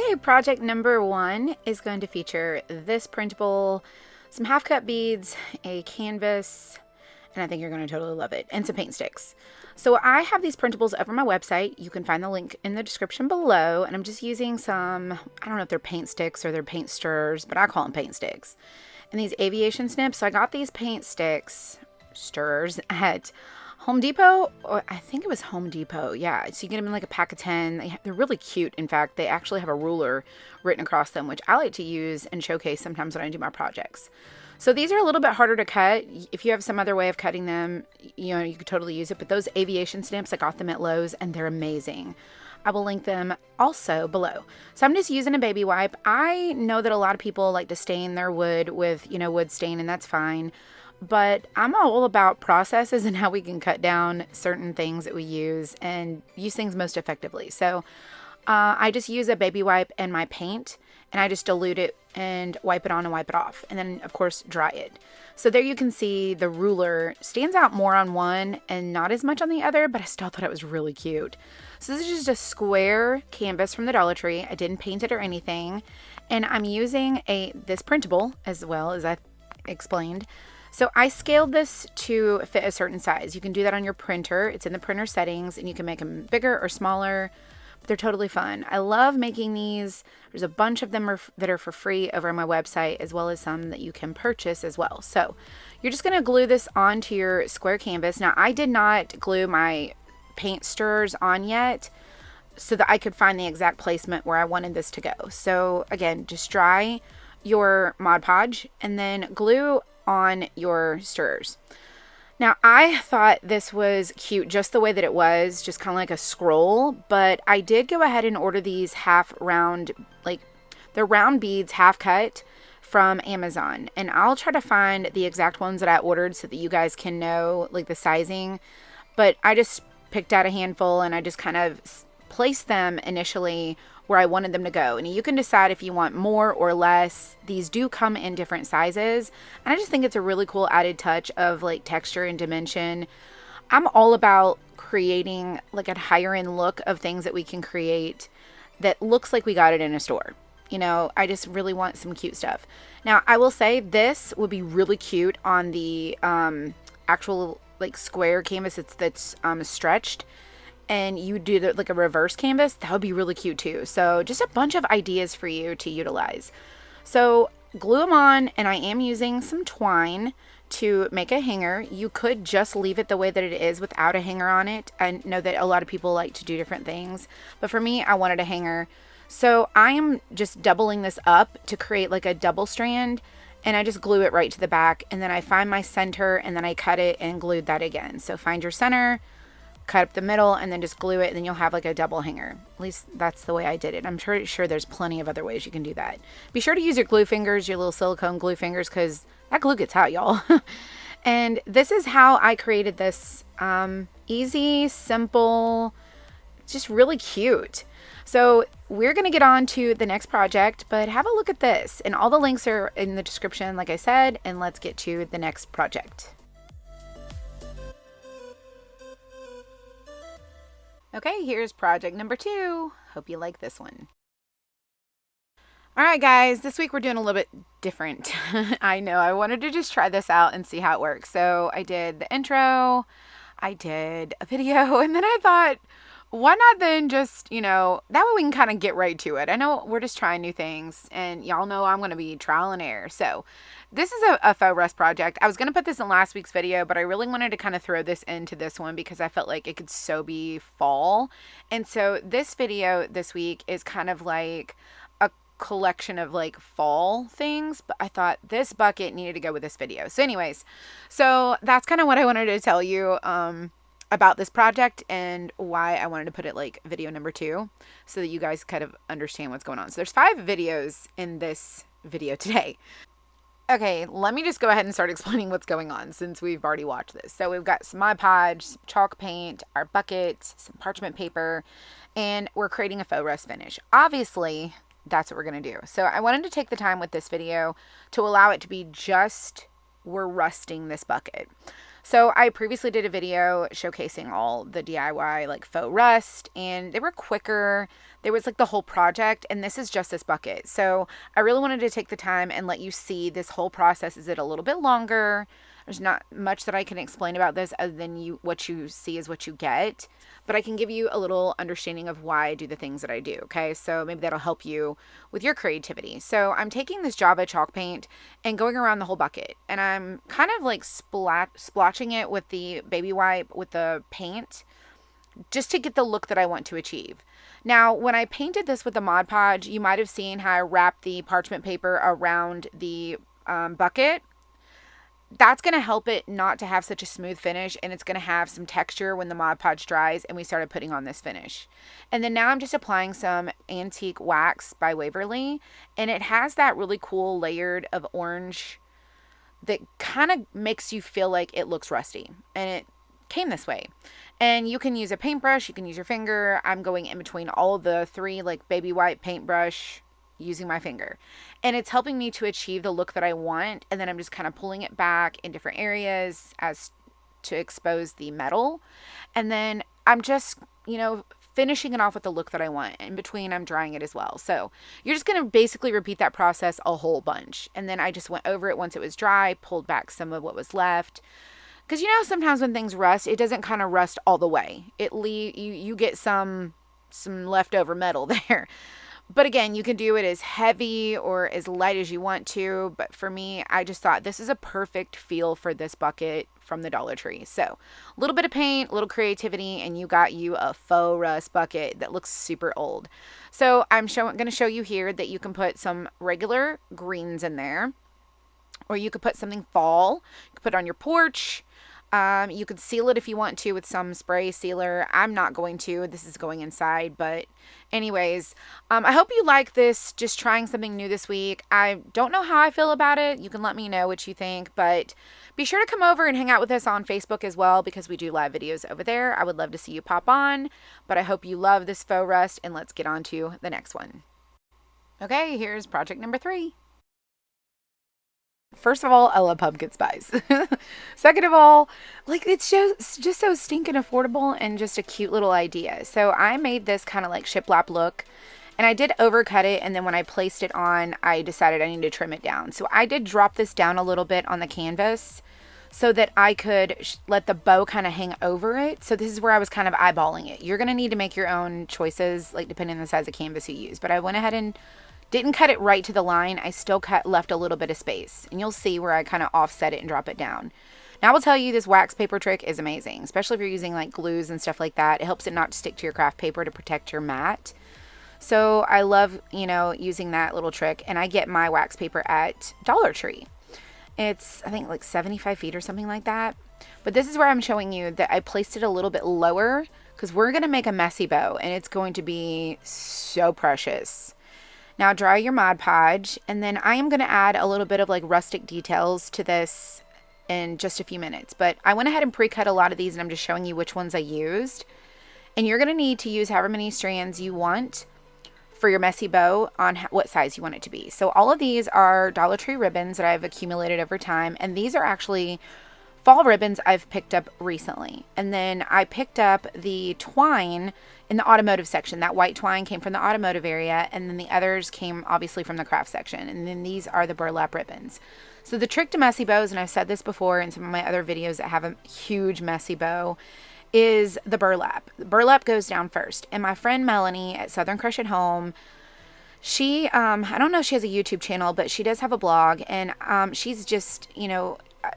Okay, project number 1 is going to feature this printable, some half cut beads, a canvas, and I think you're going to totally love it, and some paint sticks. So I have these printables over my website. You can find the link in the description below, and I'm just using some, I don't know if they're paint sticks or they're paint stirrers, but I call them paint sticks. And these aviation snips, so I got these paint stirrers at Home Depot, or I think it was Home Depot, yeah. So you get them in like a pack of 10. They're really cute. In fact, they actually have a ruler written across them, which I like to use and showcase sometimes when I do my projects. So these are a little bit harder to cut. If you have some other way of cutting them, you know, you could totally use it. But those aviation snips, I got them at Lowe's and they're amazing. I will link them also below. So I'm just using a baby wipe. I know that a lot of people like to stain their wood with, wood stain, and that's fine. But I'm all about processes and how we can cut down certain things that we use and use things most effectively. So I just use a baby wipe and my paint, and I just dilute it and wipe it on and wipe it off. And then, of course, dry it. So there you can see the ruler stands out more on one and not as much on the other, but I still thought it was really cute. So this is just a square canvas from the Dollar Tree. I didn't paint it or anything. And I'm using this printable as well, as I explained. So I scaled this to fit a certain size. You can do that on your printer. It's in the printer settings, and you can make them bigger or smaller. But they're totally fun. I love making these. There's a bunch of them that are for free over on my website, as well as some that you can purchase as well. So you're just going to glue this onto your square canvas. Now, I did not glue my paint stirrers on yet so that I could find the exact placement where I wanted this to go. So again, just dry your Mod Podge and then glue on your stirrers. Now, I thought this was cute just the way that it was, just kind of like a scroll, but I did go ahead and order these half round, like they're round beads, half cut from Amazon. And I'll try to find the exact ones that I ordered so that you guys can know like the sizing. But I just picked out a handful and I just kind of placed them initially where I wanted them to go. And you can decide if you want more or less. These do come in different sizes. And I just think it's a really cool added touch of like texture and dimension. I'm all about creating like a higher end look of things that we can create that looks like we got it in a store. I just really want some cute stuff. Now, I will say this would be really cute on the actual like square canvas that's stretched. And you do like a reverse canvas, that would be really cute too. So just a bunch of ideas for you to utilize. So glue them on, and I am using some twine to make a hanger. You could just leave it the way that it is without a hanger on it. I know that a lot of people like to do different things, but for me, I wanted a hanger. So I am just doubling this up to create like a double strand, and I just glue it right to the back, and then I find my center, and then I cut it and glued that again. So find your center, cut up the middle, and then just glue it, and then you'll have like a double hanger. At least that's the way I did it. I'm sure there's plenty of other ways you can do that. Be sure to use your glue fingers, your little silicone glue fingers, because that glue gets hot, y'all. And this is how I created this easy, simple, just really cute. So we're going to get on to the next project, but have a look at this. And all the links are in the description, like I said, and let's get to the next project. Okay, here's project number 2. Hope you like this one. All right, guys, this week we're doing a little bit different. I know, I wanted to just try this out and see how it works. So I did the intro, I did a video, and then I thought, why not then just, that way we can kind of get right to it. I know we're just trying new things, and y'all know I'm going to be trial and error. So this is a faux rust project. I was going to put this in last week's video, but I really wanted to kind of throw this into this one because I felt like it could so be fall. And so this video this week is kind of like a collection of like fall things, but I thought this bucket needed to go with this video. So anyways, so that's kind of what I wanted to tell you about this project and why I wanted to put it like video number 2 so that you guys kind of understand what's going on. So there's 5 videos in this video today. Okay, let me just go ahead and start explaining what's going on since we've already watched this. So we've got some Mod Podge, some chalk paint, our bucket, some parchment paper, and we're creating a faux rust finish. Obviously, that's what we're going to do. So I wanted to take the time with this video to allow it to be just, we're rusting this bucket. So I previously did a video showcasing all the DIY like faux rust, and they were quicker. There was like the whole project, and this is just this bucket. So I really wanted to take the time and let you see this whole process. Is it a little bit longer? There's not much that I can explain about this other than what you see is what you get, but I can give you a little understanding of why I do the things that I do. Okay, so maybe that'll help you with your creativity. So I'm taking this Java chalk paint and going around the whole bucket, and I'm kind of like splotching it with the baby wipe with the paint just to get the look that I want to achieve. Now, when I painted this with the Mod Podge, you might have seen how I wrapped the parchment paper around the bucket. That's going to help it not to have such a smooth finish, and it's going to have some texture when the Mod Podge dries and we started putting on this finish. And then now I'm just applying some Antique Wax by Waverly, and it has that really cool layered of orange that kind of makes you feel like it looks rusty, and it came this way. And you can use a paintbrush, you can use your finger. I'm going in between all of the three, like baby white paintbrush, using my finger, and it's helping me to achieve the look that I want. And then I'm just kind of pulling it back in different areas as to expose the metal, and then I'm just finishing it off with the look that I want. In between, I'm drying it as well. So you're just going to basically repeat that process a whole bunch. And then I just went over it once it was dry, pulled back some of what was left, because sometimes when things rust, it doesn't kind of rust all the way. You get some leftover metal there. But again, you can do it as heavy or as light as you want to. But for me, I just thought this is a perfect feel for this bucket from the Dollar Tree. So a little bit of paint, a little creativity, and you got you a faux rust bucket that looks super old. So I'm going to show you here that you can put some regular greens in there, or you could put something fall. You could put it on your porch. You could seal it if you want to with some spray sealer. I'm not going to. This is going inside. But anyways, I hope you like this. Just trying something new this week. I don't know how I feel about it. You can let me know what you think. But be sure to come over and hang out with us on Facebook as well, because we do live videos over there. I would love to see you pop on. But I hope you love this faux rust, and let's get on to the next one. Okay, here's project number 3. First of all, I love pumpkin spice. Second of all, like, it's just so stinking affordable and just a cute little idea. So I made this kind of like shiplap look, and I did overcut it, and then when I placed it on, I decided I needed to trim it down. So I did drop this down a little bit on the canvas so that I could let the bow kind of hang over it. So this is where I was kind of eyeballing it. You're going to need to make your own choices, like depending on the size of canvas you use. But I went ahead and didn't cut it right to the line. I still left a little bit of space, and you'll see where I kind of offset it and drop it down. Now I will tell you, this wax paper trick is amazing, especially if you're using like glues and stuff like that. It helps it not stick to your craft paper to protect your mat. So I love, using that little trick, and I get my wax paper at Dollar Tree. It's, I think, like 75 feet or something like that. But this is where I'm showing you that I placed it a little bit lower, because we're going to make a messy bow, and it's going to be so precious. Now dry your Mod Podge, and then I am going to add a little bit of like rustic details to this in just a few minutes. But I went ahead and pre-cut a lot of these, and I'm just showing you which ones I used. And you're going to need to use however many strands you want for your messy bow on what size you want it to be. So all of these are Dollar Tree ribbons that I've accumulated over time, and these are actually fall ribbons I've picked up recently. And then I picked up the twine in the automotive section. That white twine came from the automotive area, and then the others came obviously from the craft section. And then these are the burlap ribbons. So the trick to messy bows, and I've said this before in some of my other videos that have a huge messy bow, is the burlap. The burlap goes down first. And my friend Melanie at Southern Crush at Home, she, I don't know if she has a YouTube channel, but she does have a blog, and she's just,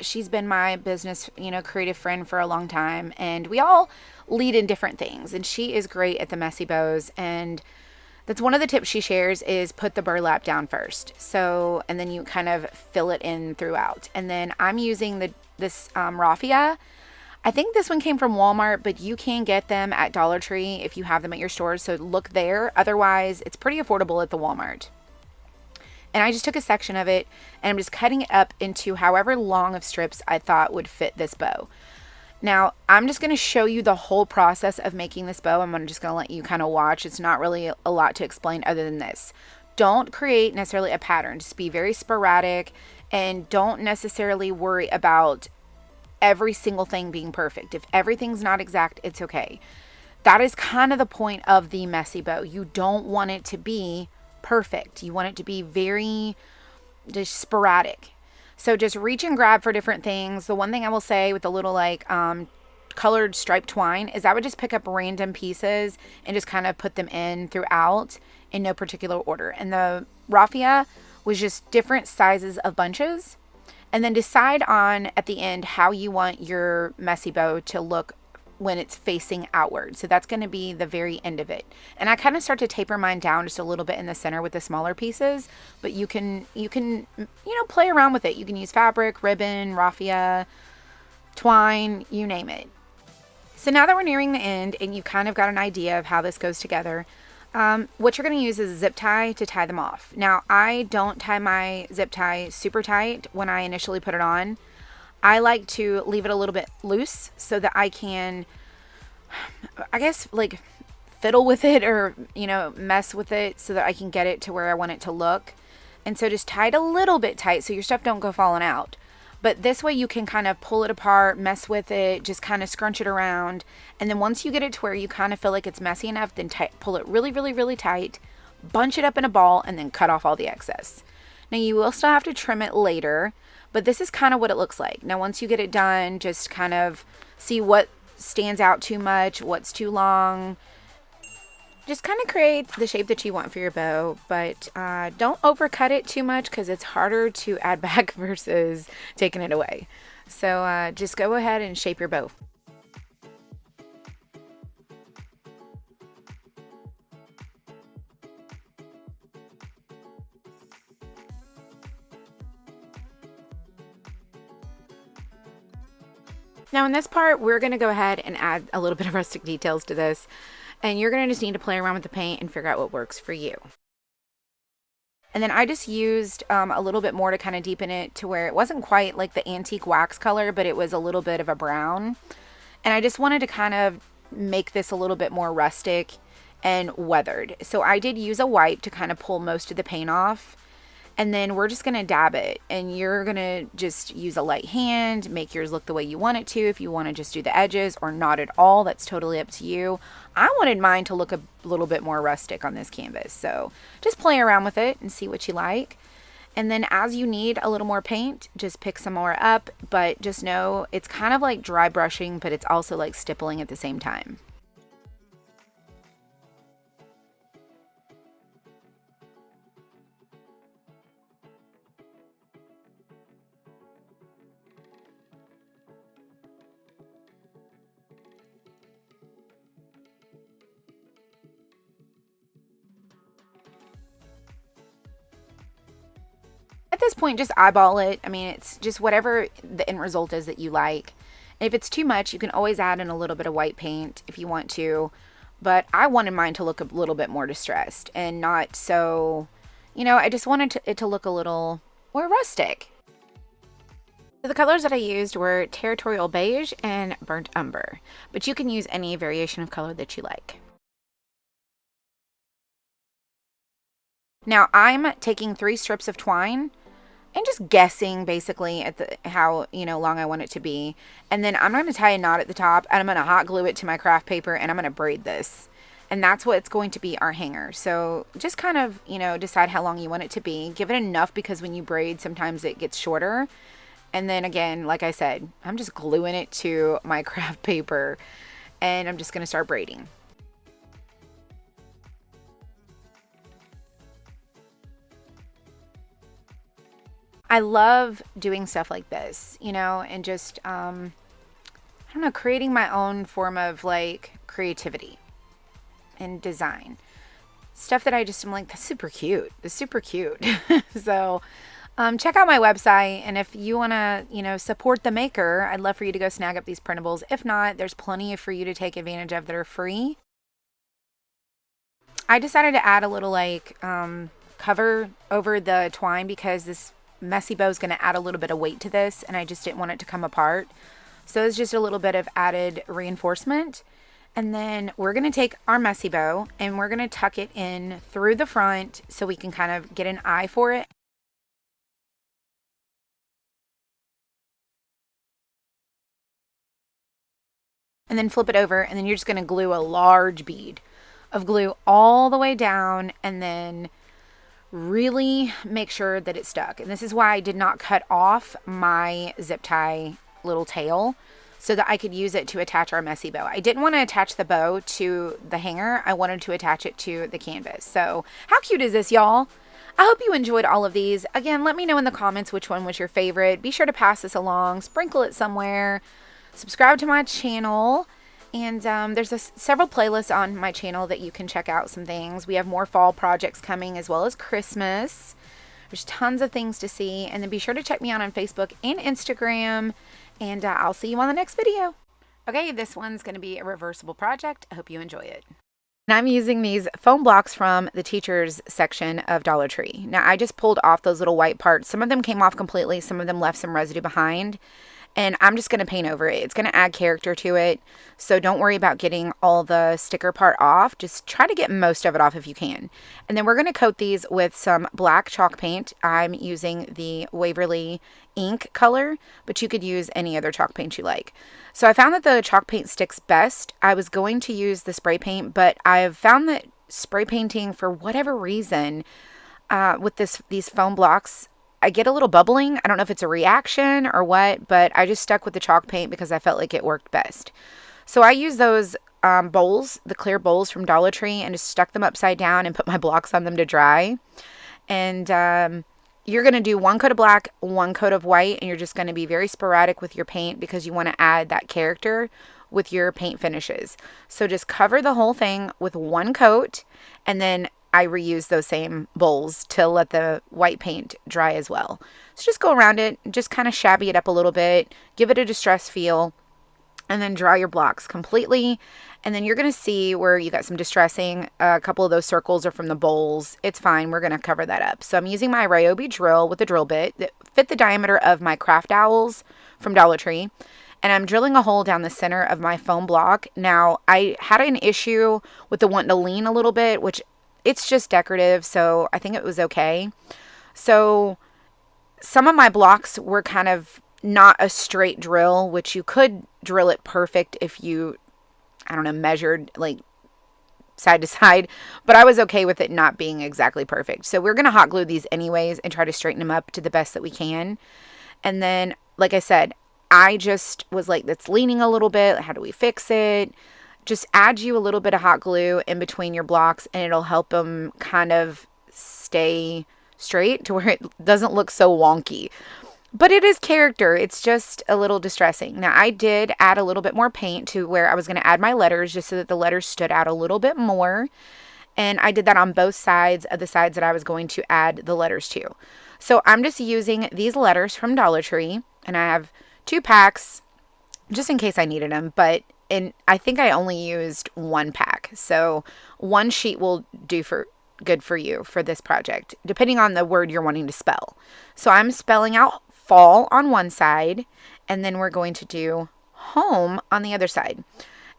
she's been my business, creative friend for a long time, and we all lead in different things, and she is great at the messy bows, and that's one of the tips she shares is put the burlap down first. So, and then you kind of fill it in throughout. And then I'm using this raffia. I think this one came from Walmart, but you can get them at Dollar Tree if you have them at your stores, so look there. Otherwise, it's pretty affordable at the Walmart. And I just took a section of it, and I'm just cutting it up into however long of strips I thought would fit this bow. Now, I'm just going to show you the whole process of making this bow. I'm just going to let you kind of watch. It's not really a lot to explain other than this. Don't create necessarily a pattern. Just be very sporadic, and don't necessarily worry about every single thing being perfect. If everything's not exact, it's okay. That is kind of the point of the messy bow. You don't want it to be perfect. You want it to be very just sporadic. So just reach and grab for different things. The one thing I will say with the little like colored striped twine is I would just pick up random pieces and just kind of put them in throughout in no particular order. And the raffia was just different sizes of bunches. And then decide on at the end how you want your messy bow to look when it's facing outward. So that's going to be the very end of it. And I kind of start to taper mine down just a little bit in the center with the smaller pieces, but you can play around with it. You can use fabric, ribbon, raffia, twine, you name it. So now that we're nearing the end and you kind of got an idea of how this goes together, what you're going to use is a zip tie to tie them off. Now, I don't tie my zip tie super tight when I initially put it on. I like to leave it a little bit loose so that I can, I guess, like fiddle with it or, mess with it so that I can get it to where I want it to look. And so just tie it a little bit tight so your stuff don't go falling out. But this way you can kind of pull it apart, mess with it, just kind of scrunch it around. And then once you get it to where you kind of feel like it's messy enough, then pull it really, really, really tight, bunch it up in a ball, and then cut off all the excess. Now you will still have to trim it later, but this is kind of what it looks like. Now once you get it done, just kind of see what stands out too much, what's too long. Just kind of create the shape that you want for your bow, but don't overcut it too much because it's harder to add back versus taking it away. So just go ahead and shape your bow. Now in this part, we're going to go ahead and add a little bit of rustic details to this. And you're going to just need to play around with the paint and figure out what works for you. And then I just used a little bit more to kind of deepen it to where it wasn't quite like the antique wax color, but it was a little bit of a brown. And I just wanted to kind of make this a little bit more rustic and weathered. So I did use a wipe to kind of pull most of the paint off. And then we're just going to dab it, and you're going to just use a light hand, make yours look the way you want it to. If you want to just do the edges or not at all, that's totally up to you. I wanted mine to look a little bit more rustic on this canvas. So just play around with it and see what you like. And then as you need a little more paint, just pick some more up, but just know it's kind of like dry brushing, but it's also like stippling at the same time. At this point, just eyeball it. I mean, it's just whatever the end result is that you like. And if it's too much, you can always add in a little bit of white paint if you want to. But I wanted mine to look a little bit more distressed and not so, I just wanted it to look a little more rustic. So the colors that I used were Territorial Beige and Burnt Umber, but you can use any variation of color that you like. Now I'm taking 3 strips of twine and just guessing basically at how long I want it to be. And then I'm going to tie a knot at the top, and I'm going to hot glue it to my craft paper, and I'm going to braid this. And that's what's going to be our hanger. So just kind of, decide how long you want it to be. Give it enough, because when you braid, sometimes it gets shorter. And then again, like I said, I'm just gluing it to my craft paper, and I'm just going to start braiding. I love doing stuff like this, and just, I don't know, creating my own form of like creativity and design. Stuff that I just am like, that's super cute. It's super cute. So check out my website. And if you want to, support the maker, I'd love for you to go snag up these printables. If not, there's plenty for you to take advantage of that are free. I decided to add a little like cover over the twine because this messy bow is going to add a little bit of weight to this, and I just didn't want it to come apart. So it's just a little bit of added reinforcement. And then we're going to take our messy bow and we're going to tuck it in through the front so we can kind of get an eye for it. and then flip it over, and then you're just going to glue a large bead of glue all the way down, and then really make sure that it's stuck. And this is why I did not cut off my zip tie little tail, so that I could use it to attach our messy bow. I didn't want to attach the bow to the hanger. I wanted to attach it to the canvas. So how cute is this, y'all? I hope you enjoyed all of these. Again, let me know in the comments which one was your favorite. Be sure to pass this along, sprinkle it somewhere, subscribe to my channel, and there's several playlists on my channel that you can check out some things. We have more fall projects coming as well as Christmas. There's tons of things to see. And then be sure to check me out on Facebook and Instagram. And I'll see you on the next video. Okay, this one's going to be a reversible project. I hope you enjoy it. And I'm using these foam blocks from the teachers section of Dollar Tree. Now, I just pulled off those little white parts. Some of them came off completely. Some of them left some residue behind. And I'm just going to paint over it. It's going to add character to it. So don't worry about getting all the sticker part off. Just try to get most of it off if you can. And then we're going to coat these with some black chalk paint. I'm using the Waverly ink color, but you could use any other chalk paint you like. So I found that the chalk paint sticks best. I was going to use the spray paint, but I've found that spray painting, for whatever reason, with these foam blocks, I get a little bubbling. I don't know if it's a reaction or what, but I just stuck with the chalk paint because I felt like it worked best. So I use those bowls, the clear bowls from Dollar Tree, and just stuck them upside down and put my blocks on them to dry. And you're going to do one coat of black, one coat of white, and you're just going to be very sporadic with your paint because you want to add that character with your paint finishes. So just cover the whole thing with one coat, and then I reuse those same bowls to let the white paint dry as well. So just go around it, just kind of shabby it up a little bit, give it a distressed feel, and then dry your blocks completely. And then you're going to see where you got some distressing. A couple of those circles are from the bowls. It's fine. We're going to cover that up. So I'm using my Ryobi drill with a drill bit that fit the diameter of my craft owls from Dollar Tree. And I'm drilling a hole down the center of my foam block. Now, I had an issue with the wanting to lean a little bit, which it's just decorative, so I think it was okay. So some of my blocks were kind of not a straight drill, which you could drill it perfect if you, I don't know, measured like side to side, but I was okay with it not being exactly perfect. So we're going to hot glue these anyways and try to straighten them up to the best that we can. And then, like I said, I just was like, that's leaning a little bit. How do we fix it? Just add you a little bit of hot glue in between your blocks, and it'll help them kind of stay straight to where it doesn't look so wonky. But it is character. It's just a little distressing. Now, I did add a little bit more paint to where I was going to add my letters just so that the letters stood out a little bit more. And I did that on both sides of the sides that I was going to add the letters to. So I'm just using these letters from Dollar Tree, and I have 2 packs just in case I needed them, and I think I only used 1 pack. So 1 sheet will do good for you for this project, depending on the word you're wanting to spell. So I'm spelling out fall on one side, and then we're going to do home on the other side.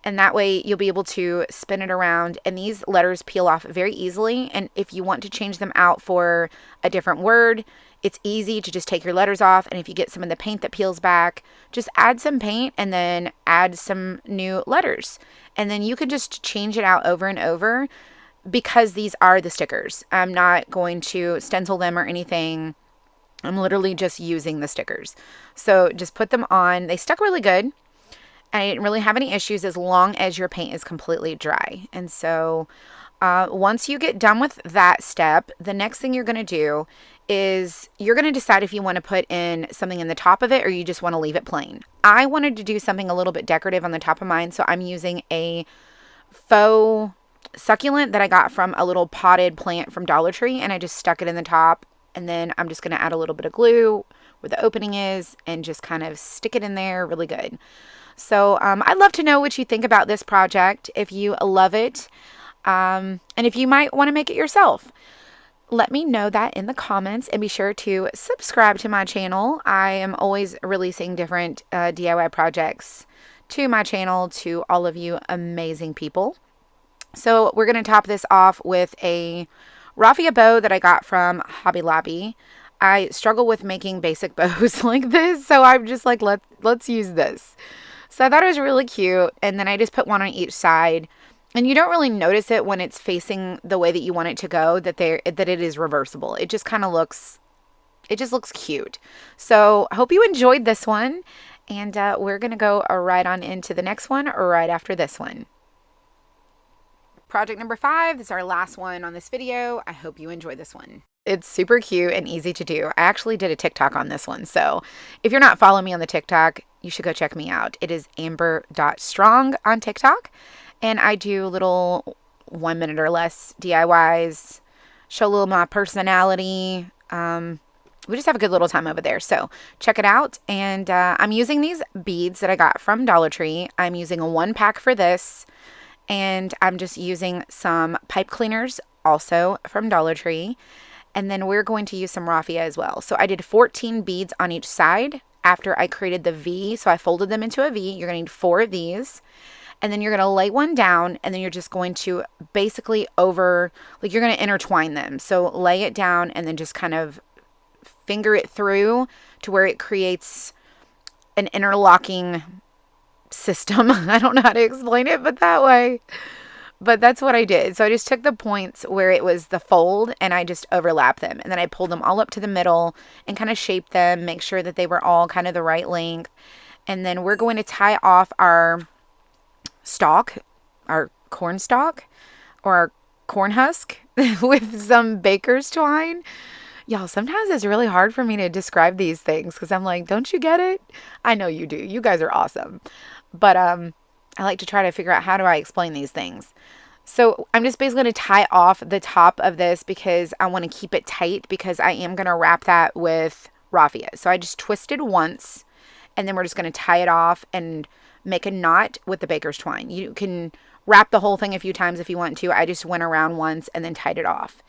And that way you'll be able to spin it around, and these letters peel off very easily. And if you want to change them out for a different word, it's easy to just take your letters off. And if you get some of the paint that peels back, just add some paint and then add some new letters. And then you can just change it out over and over because these are the stickers. I'm not going to stencil them or anything. I'm literally just using the stickers. So just put them on. They stuck really good. I didn't really have any issues as long as your paint is completely dry. And so once you get done with that step, the next thing you're going to do is you're going to decide if you want to put in something in the top of it or you just want to leave it plain. I wanted to do something a little bit decorative on the top of mine, so I'm using a faux succulent that I got from a little potted plant from Dollar Tree, and I just stuck it in the top. And then I'm just going to add a little bit of glue where the opening is and just kind of stick it in there really good. So I'd love to know what you think about this project, if you love it, and if you might want to make it yourself. Let me know that in the comments, and be sure to subscribe to my channel. I am always releasing different DIY projects to my channel to all of you amazing people. So we're going to top this off with a raffia bow that I got from Hobby Lobby. I struggle with making basic bows like this, so I'm just like, let's use this. So I thought it was really cute. And then I just put one on each side. And you don't really notice it when it's facing the way that you want it to go, that it is reversible. It just kind of looks, it just looks cute. So I hope you enjoyed this one. And we're going to go right on into the next one right after this one. Project number 5. This is our last one on this video. I hope you enjoy this one. It's super cute and easy to do. I actually did a TikTok on this one. So if you're not following me on the TikTok, you should go check me out. It is amber.strong on TikTok. And I do little 1 minute or less DIYs, show a little my personality. We just have a good little time over there. So check it out. And I'm using these beads that I got from Dollar Tree. I'm using a 1-pack for this. And I'm just using some pipe cleaners also from Dollar Tree. And then we're going to use some raffia as well. So I did 14 beads on each side after I created the V. So I folded them into a V. You're going to need 4 of these. And then you're going to lay one down, and then you're just going to basically you're going to intertwine them. So lay it down and then just kind of finger it through to where it creates an interlocking system. I don't know how to explain it, but that way. But that's what I did. So I just took the points where it was the fold and I just overlapped them. And then I pulled them all up to the middle and kind of shaped them, make sure that they were all kind of the right length. And then we're going to tie off our stalk, our corn stalk, or our corn husk with some baker's twine. Y'all, sometimes it's really hard for me to describe these things because I'm like, don't you get it? I know you do. You guys are awesome. But I like to try to figure out how do I explain these things. So I'm just basically going to tie off the top of this because I want to keep it tight because I am going to wrap that with raffia. So I just twisted once and then we're just going to tie it off and make a knot with the baker's twine. You can wrap the whole thing a few times if you want to. I just went around once and then tied it off.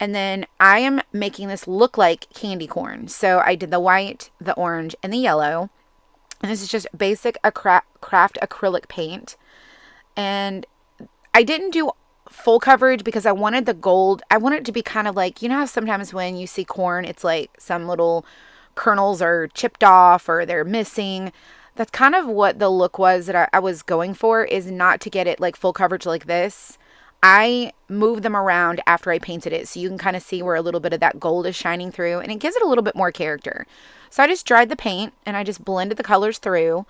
And then I am making this look like candy corn. So I did the white, the orange, and the yellow. And this is just basic craft acrylic paint. And I didn't do full coverage because I wanted the gold. I want it to be kind of like, you know how sometimes when you see corn, it's like some little kernels are chipped off or they're missing. That's kind of what the look was that I was going for, is not to get it like full coverage like this. I moved them around after I painted it so you can kind of see where a little bit of that gold is shining through and it gives it a little bit more character. So I just dried the paint and I just blended the colors through,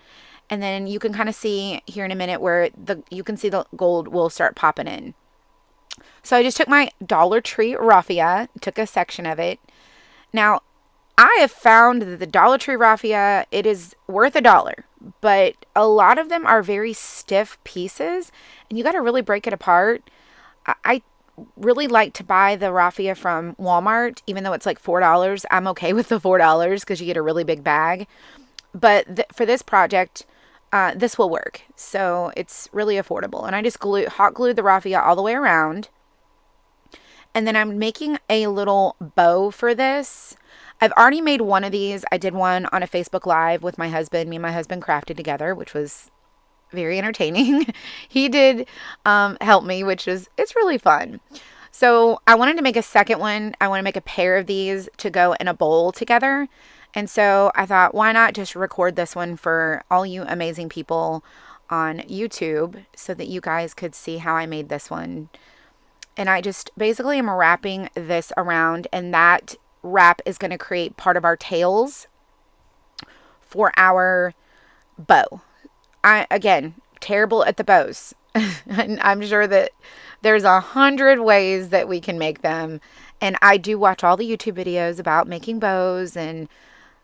and then you can kind of see here in a minute where you can see the gold will start popping in. So I just took my Dollar Tree raffia, took a section of it. Now, I have found that the Dollar Tree raffia, it is worth $1, but a lot of them are very stiff pieces and you got to really break it apart. I really like to buy the raffia from Walmart, even though it's like $4. I'm okay with the $4 because you get a really big bag. But for this project, this will work. So it's really affordable. And I just hot glued the raffia all the way around. And then I'm making a little bow for this. I've already made one of these. I did one on a Facebook Live with my husband. Me and my husband crafted together, which was very entertaining. He did help me, it's really fun. So I wanted to make a second one. I want to make a pair of these to go in a bowl together. And so I thought, why not just record this one for all you amazing people on YouTube so that you guys could see how I made this one. And I just basically am wrapping this around, and that wrap is going to create part of our tails for our bow. Again, terrible at the bows. And I'm sure that there's 100 ways that we can make them. And I do watch all the YouTube videos about making bows. And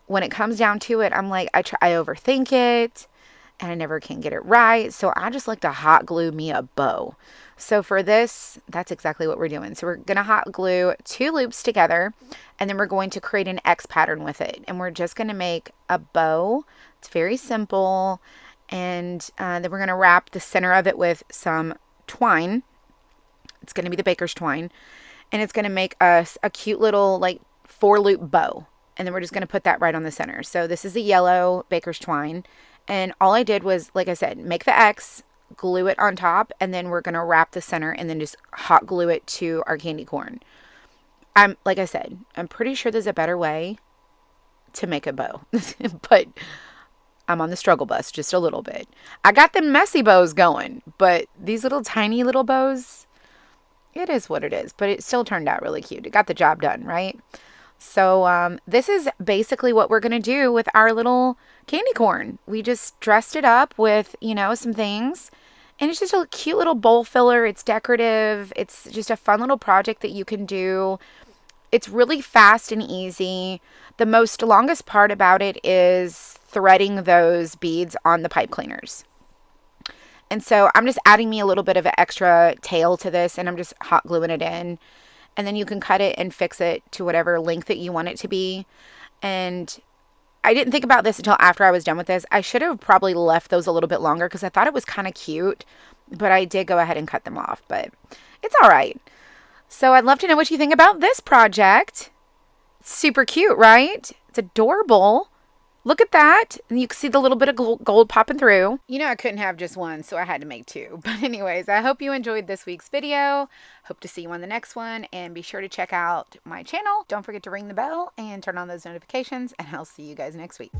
when it comes down to it, I'm like, I overthink it and I never can get it right. So I just like to hot glue me a bow. So for this, that's exactly what we're doing. So we're going to hot glue 2 loops together, and then we're going to create an X pattern with it. And we're just going to make a bow. It's very simple. And then we're going to wrap the center of it with some twine. It's going to be the baker's twine. And it's going to make us a cute little like 4-loop bow. And then we're just going to put that right on the center. So this is the yellow baker's twine. And all I did was, like I said, make the X, glue it on top, and then we're going to wrap the center and then just hot glue it to our candy corn. Like I said, I'm pretty sure there's a better way to make a bow. But I'm on the struggle bus just a little bit. I got the messy bows going, but these little tiny little bows, it is what it is, but it still turned out really cute. It got the job done, right? So this is basically what we're going to do with our little candy corn. We just dressed it up with, you know, some things. And it's just a cute little bowl filler. It's decorative. It's just a fun little project that you can do. It's really fast and easy. The longest part about it is threading those beads on the pipe cleaners. And so I'm just adding me a little bit of an extra tail to this, and I'm just hot gluing it in. And then you can cut it and fix it to whatever length that you want it to be. And I didn't think about this until after I was done with this. I should have probably left those a little bit longer because I thought it was kind of cute, but I did go ahead and cut them off, but it's all right. So I'd love to know what you think about this project. It's super cute, right? It's adorable. Look at that. And you can see the little bit of gold popping through. You know, I couldn't have just one, so I had to make two. But anyways, I hope you enjoyed this week's video. Hope to see you on the next one. And be sure to check out my channel. Don't forget to ring the bell and turn on those notifications. And I'll see you guys next week.